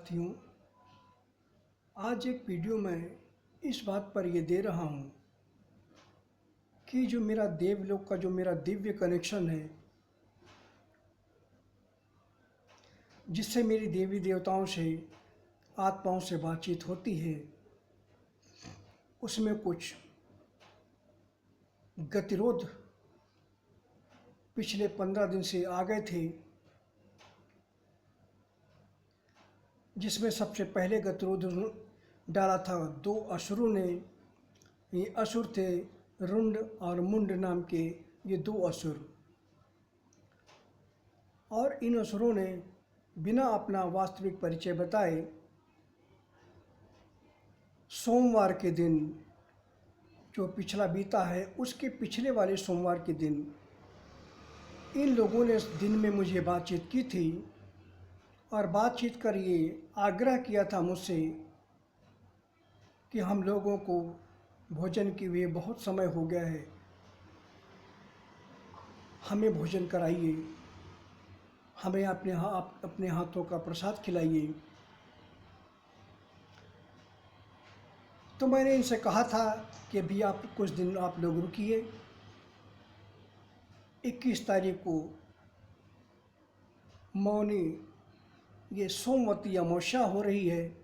साथियों, आज एक वीडियो में इस बात पर ये दे रहा हूँ कि जो मेरा देवलोक का जो मेरा दिव्य कनेक्शन है, जिससे मेरी देवी देवताओं से, आत्माओं से बातचीत होती है, उसमें कुछ गतिरोध पिछले 15 दिन से आ गए थे। जिसमें सबसे पहले गतिरोध डाला था 2 असुरों ने। ये असुर थे रुंड और मुंड नाम के, ये 2 असुर। और इन असुरों ने बिना अपना वास्तविक परिचय बताए सोमवार के दिन, जो पिछला बीता है उसके पिछले वाले सोमवार के दिन, इन लोगों ने इस दिन में मुझे बातचीत की थी और बातचीत कर ये आग्रह किया था मुझसे कि हम लोगों को भोजन के लिए बहुत समय हो गया है, हमें भोजन कराइए, हमें अपने हाथों का प्रसाद खिलाइए। तो मैंने इनसे कहा था कि अभी आप कुछ दिन आप लोग रुकिए। 21 तारीख को मौनी ये सोमवती अमावस्या हो रही है,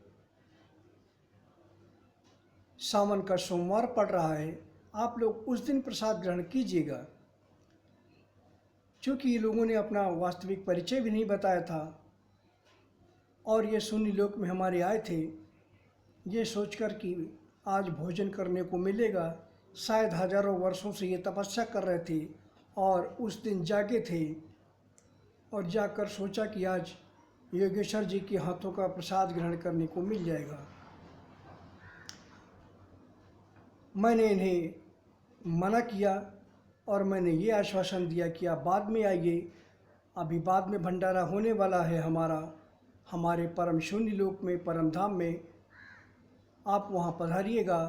सावन का सोमवार पड़ रहा है, आप लोग उस दिन प्रसाद ग्रहण कीजिएगा। क्योंकि ये लोगों ने अपना वास्तविक परिचय भी नहीं बताया था और ये शून्य लोक में हमारे आए थे ये सोचकर कि आज भोजन करने को मिलेगा। शायद हजारों वर्षों से ये तपस्या कर रहे थे और उस दिन जागे थे और जाकर सोचा कि आज योगेश्वर जी के हाथों का प्रसाद ग्रहण करने को मिल जाएगा। मैंने इन्हें मना किया और मैंने ये आश्वासन दिया कि आप बाद में आइए, अभी बाद में भंडारा होने वाला है हमारे परम शून्य लोक में, परम धाम में। आप वहाँ पधारिएगा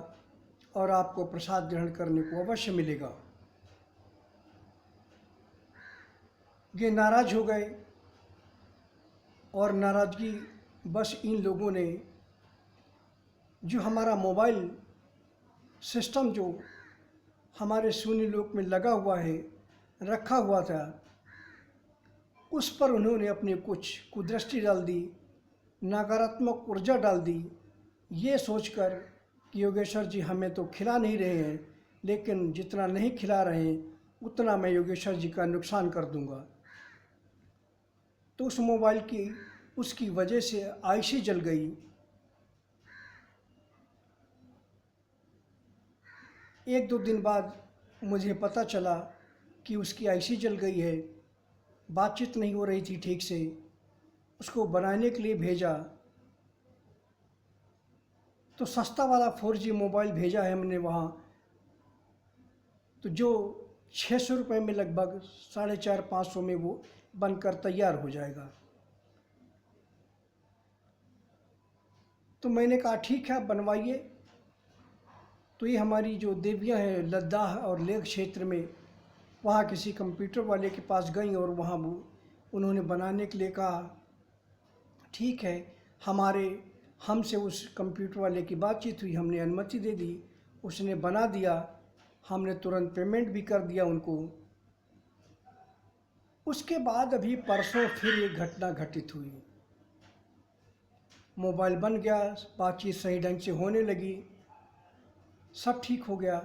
और आपको प्रसाद ग्रहण करने को अवश्य मिलेगा। ये नाराज़ हो गए और नाराज़गी बस इन लोगों ने जो हमारा मोबाइल सिस्टम जो हमारे शून्य लोक में लगा हुआ है, रखा हुआ था, उस पर उन्होंने अपनी कुछ कुदृष्टि डाल दी, नकारात्मक ऊर्जा डाल दी, ये सोचकर कि योगेश्वर जी हमें तो खिला नहीं रहे हैं, लेकिन जितना नहीं खिला रहे हैं उतना मैं योगेश्वर जी का नुकसान कर दूंगा। तो उस मोबाइल की उसकी वजह से आईसी जल गई। एक दो दिन बाद मुझे पता चला कि उसकी आईसी जल गई है, बातचीत नहीं हो रही थी ठीक से। उसको बनाने के लिए भेजा तो सस्ता वाला 4G मोबाइल भेजा है हमने वहाँ, तो जो 600 रुपये में लगभग 450-500 में वो बनकर तैयार हो जाएगा। तो मैंने कहा ठीक है आप बनवाइए। तो ये हमारी जो देवियाँ हैं लद्दाख और लेह क्षेत्र में, वहाँ किसी कंप्यूटर वाले के पास गई और वहाँ वो उन्होंने बनाने के लिए कहा। ठीक है, हमसे उस कंप्यूटर वाले की बातचीत हुई, हमने अनुमति दे दी, उसने बना दिया, हमने तुरंत पेमेंट भी कर दिया उनको। उसके बाद अभी परसों फिर ये घटना घटित हुई। मोबाइल बन गया, बातचीत सही ढंग से होने लगी, सब ठीक हो गया।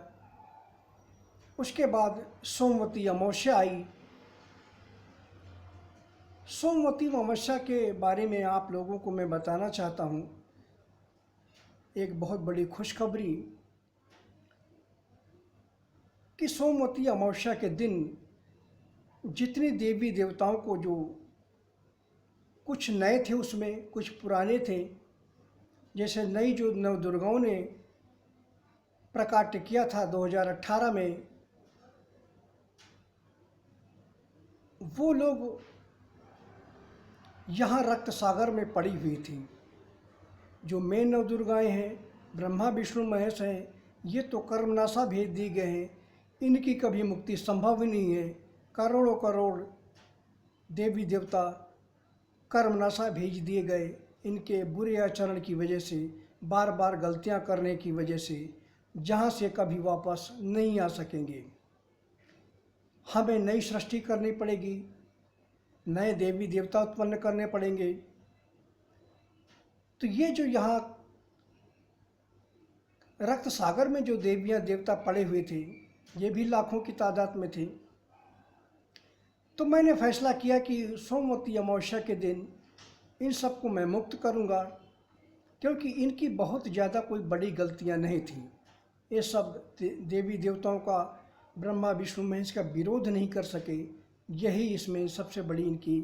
उसके बाद सोमवती अमावस्या आई। सोमवती अमावस्या के बारे में आप लोगों को मैं बताना चाहता हूँ एक बहुत बड़ी खुशखबरी कि सोमवती अमावस्या के दिन जितनी देवी देवताओं को, जो कुछ नए थे उसमें, कुछ पुराने थे, जैसे नई जो नवदुर्गाओं ने प्रकाट्य किया था 2018 में, वो लोग यहाँ रक्त सागर में पड़ी हुई थी। जो मेन नवदुर्गाएँ हैं, ब्रह्मा विष्णु महेश हैं, ये तो कर्मनाशा भेज दिए गए हैं, इनकी कभी मुक्ति संभव ही नहीं है। करोड़ों करोड़ देवी देवता कर्मनाशा भेज दिए गए, इनके बुरे आचरण की वजह से, बार बार गलतियां करने की वजह से, जहां से कभी वापस नहीं आ सकेंगे। हमें नई सृष्टि करनी पड़ेगी, नए देवी देवता उत्पन्न करने पड़ेंगे। तो ये जो यहाँ रक्त सागर में जो देवियां देवता पड़े हुए थे, ये भी लाखों की तादाद में थे। तो मैंने फैसला किया कि सोमवती अमावस्या के दिन इन सबको मैं मुक्त करूंगा, क्योंकि इनकी बहुत ज़्यादा कोई बड़ी गलतियां नहीं थी। ये सब देवी देवताओं का, ब्रह्मा विष्णु महेश का विरोध नहीं कर सके, यही इसमें सबसे बड़ी इनकी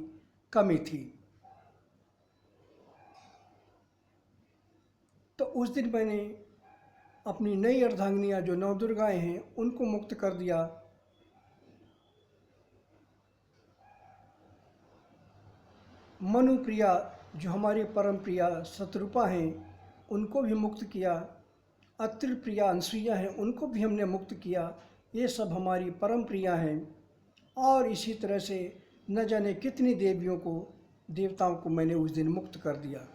कमी थी। तो उस दिन मैंने अपनी नई अर्धांगिनियाँ जो नवदुर्गाएँ हैं उनको मुक्त कर दिया। मनुप्रिया जो हमारी परम प्रिया शत्रुपा हैं उनको भी मुक्त किया। अत्रि प्रिया अनसुईया हैं उनको भी हमने मुक्त किया। ये सब हमारी परम प्रिया हैं। और इसी तरह से न जाने कितनी देवियों को, देवताओं को मैंने उस दिन मुक्त कर दिया।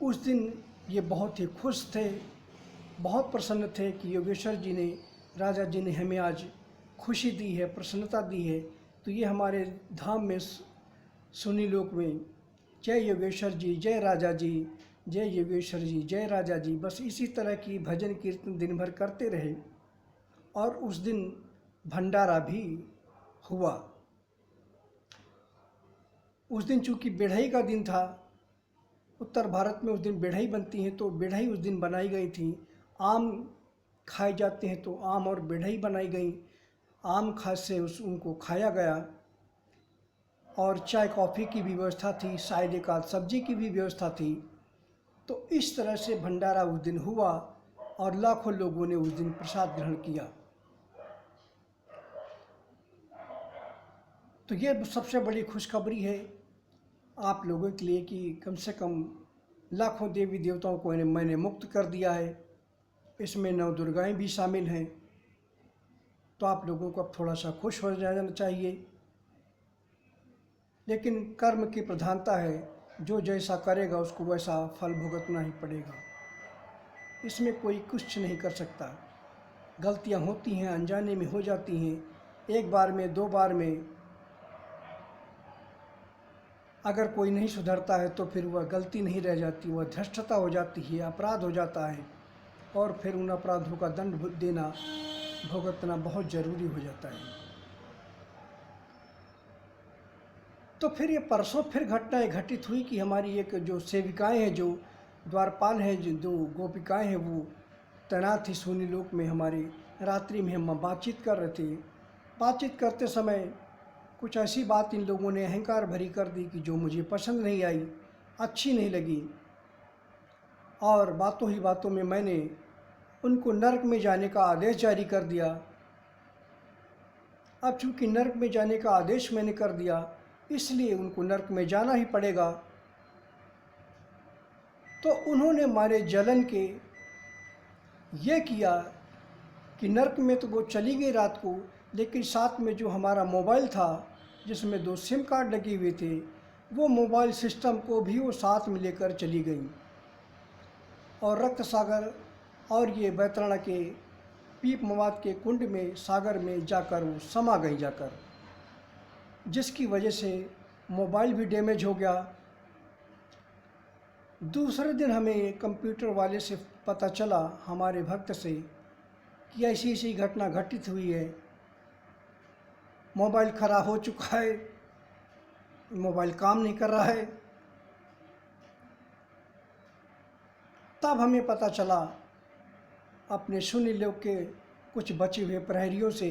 उस दिन ये बहुत ही खुश थे, बहुत प्रसन्न थे कि योगेश्वर जी ने, राजा जी ने हमें आज खुशी दी है, प्रसन्नता दी है। तो ये हमारे धाम में, सुनी लोक में, जय योगेश्वर जी, जय राजा जी, जय योगेश्वर जी, जय राजा जी, बस इसी तरह की भजन कीर्तन दिन भर करते रहे। और उस दिन भंडारा भी हुआ। उस दिन चूँकि बिढ़ई का दिन था, उत्तर भारत में उस दिन बिढ़ई बनती हैं, तो बिढ़ई उस दिन बनाई गई थी। आम खाए जाते हैं तो आम और बिढ़ई बनाई गई। आम खास से उनको खाया गया। और चाय कॉफ़ी की भी व्यवस्था थी, शायद एक आध सब्जी की भी व्यवस्था थी। तो इस तरह से भंडारा उस दिन हुआ और लाखों लोगों ने उस दिन प्रसाद ग्रहण किया। तो ये सबसे बड़ी खुशखबरी है आप लोगों के लिए कि कम से कम लाखों देवी देवताओं को मैंने मुक्त कर दिया है। इसमें नवदुर्गाएँ भी शामिल हैं। तो आप लोगों को अब थोड़ा सा खुश हो जाना चाहिए। लेकिन कर्म की प्रधानता है, जो जैसा करेगा उसको वैसा फल भुगतना ही पड़ेगा। इसमें कोई कुछ नहीं कर सकता। गलतियां होती हैं, अनजाने में हो जाती हैं। एक बार में, दो बार में अगर कोई नहीं सुधरता है तो फिर वह गलती नहीं रह जाती, वह धृष्टता हो जाती है, अपराध हो जाता है। और फिर उन अपराधों का दंड देना, भुगतना बहुत ज़रूरी हो जाता है। तो फिर ये परसों फिर घटनाएँ घटित हुई कि हमारी एक जो सेविकाएँ हैं, जो द्वारपाल हैं, जो गोपिकाएँ हैं, वो तैनात थी सोनी लोक में। हमारे रात्रि में हम बातचीत कर रहे थे। बातचीत करते समय कुछ ऐसी बात इन लोगों ने अहंकार भरी कर दी कि जो मुझे पसंद नहीं आई, अच्छी नहीं लगी। और बातों ही बातों में मैंने उनको नरक में जाने का आदेश जारी कर दिया। अब चूँकि नरक में जाने का आदेश मैंने कर दिया, इसलिए उनको नरक में जाना ही पड़ेगा। तो उन्होंने हमारे जलन के ये किया कि नरक में तो वो चली गई रात को, लेकिन साथ में जो हमारा मोबाइल था जिसमें 2 सिम कार्ड लगे हुए थे, वो मोबाइल सिस्टम को भी वो साथ में लेकर चली गई। और रक्त सागर और ये बैतरणा के पीप मवाद के कुंड में, सागर में जाकर वो समा गई जाकर, जिसकी वजह से मोबाइल भी डैमेज हो गया। दूसरे दिन हमें कंप्यूटर वाले से पता चला, हमारे भक्त से, कि ऐसी ऐसी घटना घटित हुई है, मोबाइल खराब हो चुका है, मोबाइल काम नहीं कर रहा है। तब हमें पता चला अपने सुनी लोग के कुछ बचे हुए प्रहरियों से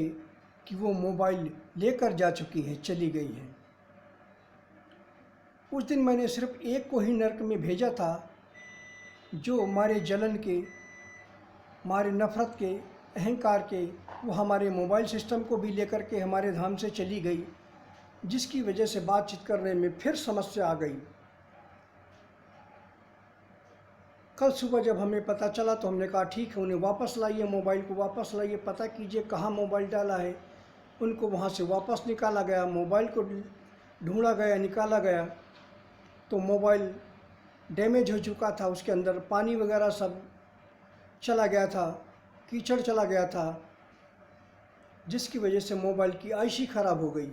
कि वो मोबाइल लेकर जा चुकी है, चली गई है। उस दिन मैंने सिर्फ एक को ही नरक में भेजा था, जो हमारे जलन के, हमारे नफ़रत के, अहंकार के, वो हमारे मोबाइल सिस्टम को भी लेकर के हमारे धाम से चली गई, जिसकी वजह से बातचीत करने में फिर समस्या आ गई। कल सुबह जब हमें पता चला तो हमने कहा ठीक है, उन्हें वापस लाइए, मोबाइल को वापस लाइए, पता कीजिए कहाँ मोबाइल डाला है। उनको वहाँ से वापस निकाला गया, मोबाइल को ढूंढा गया, निकाला गया। तो मोबाइल डैमेज हो चुका था, उसके अंदर पानी वगैरह सब चला गया था, कीचड़ चला गया था, जिसकी वजह से मोबाइल की आईसी ख़राब हो गई।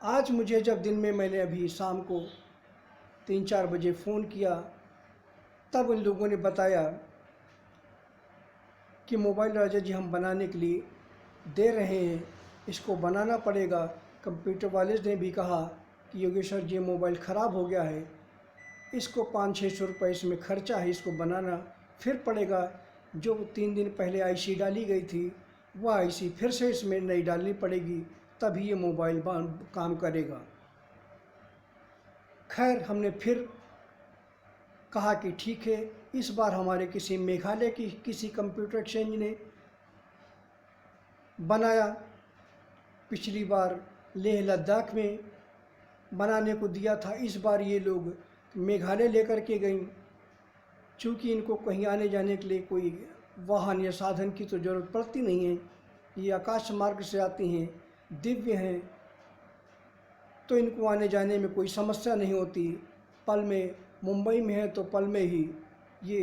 आज मुझे जब दिन में मैंने अभी शाम को 3-4 बजे फ़ोन किया, तब उन लोगों ने बताया कि मोबाइल राजा जी हम बनाने के लिए दे रहे हैं, इसको बनाना पड़ेगा। कंप्यूटर वाले ने भी कहा कि योगेश्वर जी मोबाइल ख़राब हो गया है, इसको 500-600 रुपये इसमें खर्चा है, इसको बनाना फिर पड़ेगा। जो 3 दिन पहले आईसी डाली गई थी वह आईसी फिर से इसमें नई डालनी पड़ेगी, तभी ये मोबाइल काम करेगा। खैर हमने फिर कहा कि ठीक है। इस बार हमारे किसी मेघालय की किसी कंप्यूटर एक्सचेंज ने बनाया। पिछली बार लेह लद्दाख में बनाने को दिया था, इस बार ये लोग मेघालय लेकर के गई। चूँकि इनको कहीं आने जाने के लिए कोई वाहन या साधन की तो ज़रूरत पड़ती नहीं है, ये आकाश मार्ग से आती हैं, दिव्य हैं, तो इनको आने जाने में कोई समस्या नहीं होती। पल में मुंबई में है तो पल में ही ये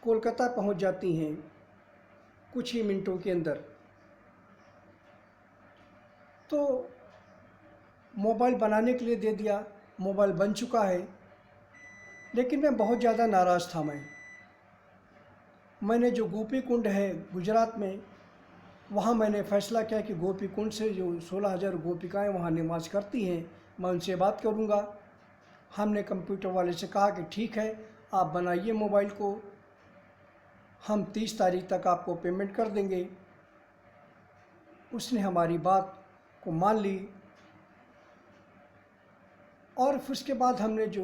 कोलकाता पहुंच जाती हैं, कुछ ही मिनटों के अंदर। तो मोबाइल बनाने के लिए दे दिया, मोबाइल बन चुका है, लेकिन मैं बहुत ज़्यादा नाराज़ था। मैंने जो गोपी कुंड है गुजरात में, वहाँ मैंने फ़ैसला किया कि गोपी कुंड से जो 16,000 गोपिकाएँ वहाँ निवास करती हैं, मैं उनसे बात करूँगा। हमने कंप्यूटर वाले से कहा कि ठीक है, आप बनाइए मोबाइल को, हम 30 तारीख तक आपको पेमेंट कर देंगे। उसने हमारी बात को मान ली और फिर उसके बाद हमने जो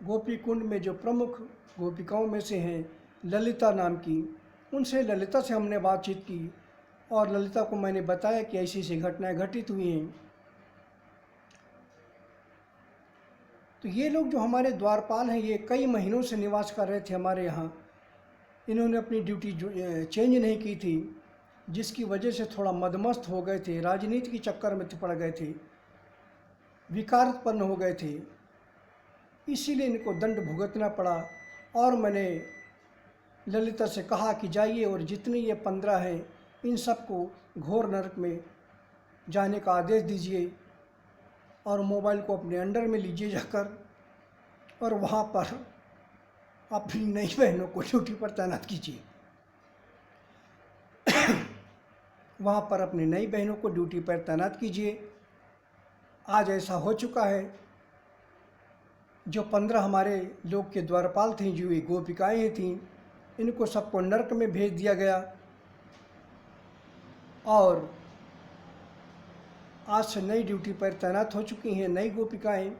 गोपी कुंड में जो प्रमुख गोपिकाओं में से हैं ललिता नाम की, उनसे ललिता से हमने बातचीत की और ललिता को मैंने बताया कि ऐसी ऐसी घटनाएं घटित हुई हैं। तो ये लोग जो हमारे द्वारपाल हैं, ये कई महीनों से निवास कर रहे थे हमारे यहाँ। इन्होंने अपनी ड्यूटी चेंज नहीं की थी, जिसकी वजह से थोड़ा मदमस्त हो गए थे, राजनीति के चक्कर में पड़ गए थे, विकार उत्पन्न हो गए थे, इसीलिए इनको दंड भुगतना पड़ा। और मैंने ललिता से कहा कि जाइए और जितने ये 15 हैं इन सबको घोर नरक में जाने का आदेश दीजिए और मोबाइल को अपने अंडर में लीजिए जाकर, और वहाँ पर अपनी नई बहनों को ड्यूटी पर तैनात कीजिए। वहाँ पर अपनी नई बहनों को ड्यूटी पर तैनात कीजिए। आज ऐसा हो चुका है, जो 15 हमारे लोग के द्वारपाल थे, जो ये गोपिकाएँ थीं, इनको सबको नरक में भेज दिया गया। और आज से नई ड्यूटी पर तैनात हो चुकी हैं नई गोपिकाएँ,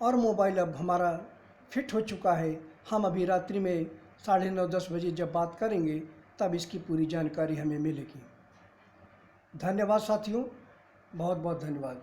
और मोबाइल अब हमारा फिट हो चुका है। हम अभी रात्रि में 9:30-10 बजे जब बात करेंगे तब इसकी पूरी जानकारी हमें मिलेगी। धन्यवाद साथियों, बहुत बहुत धन्यवाद।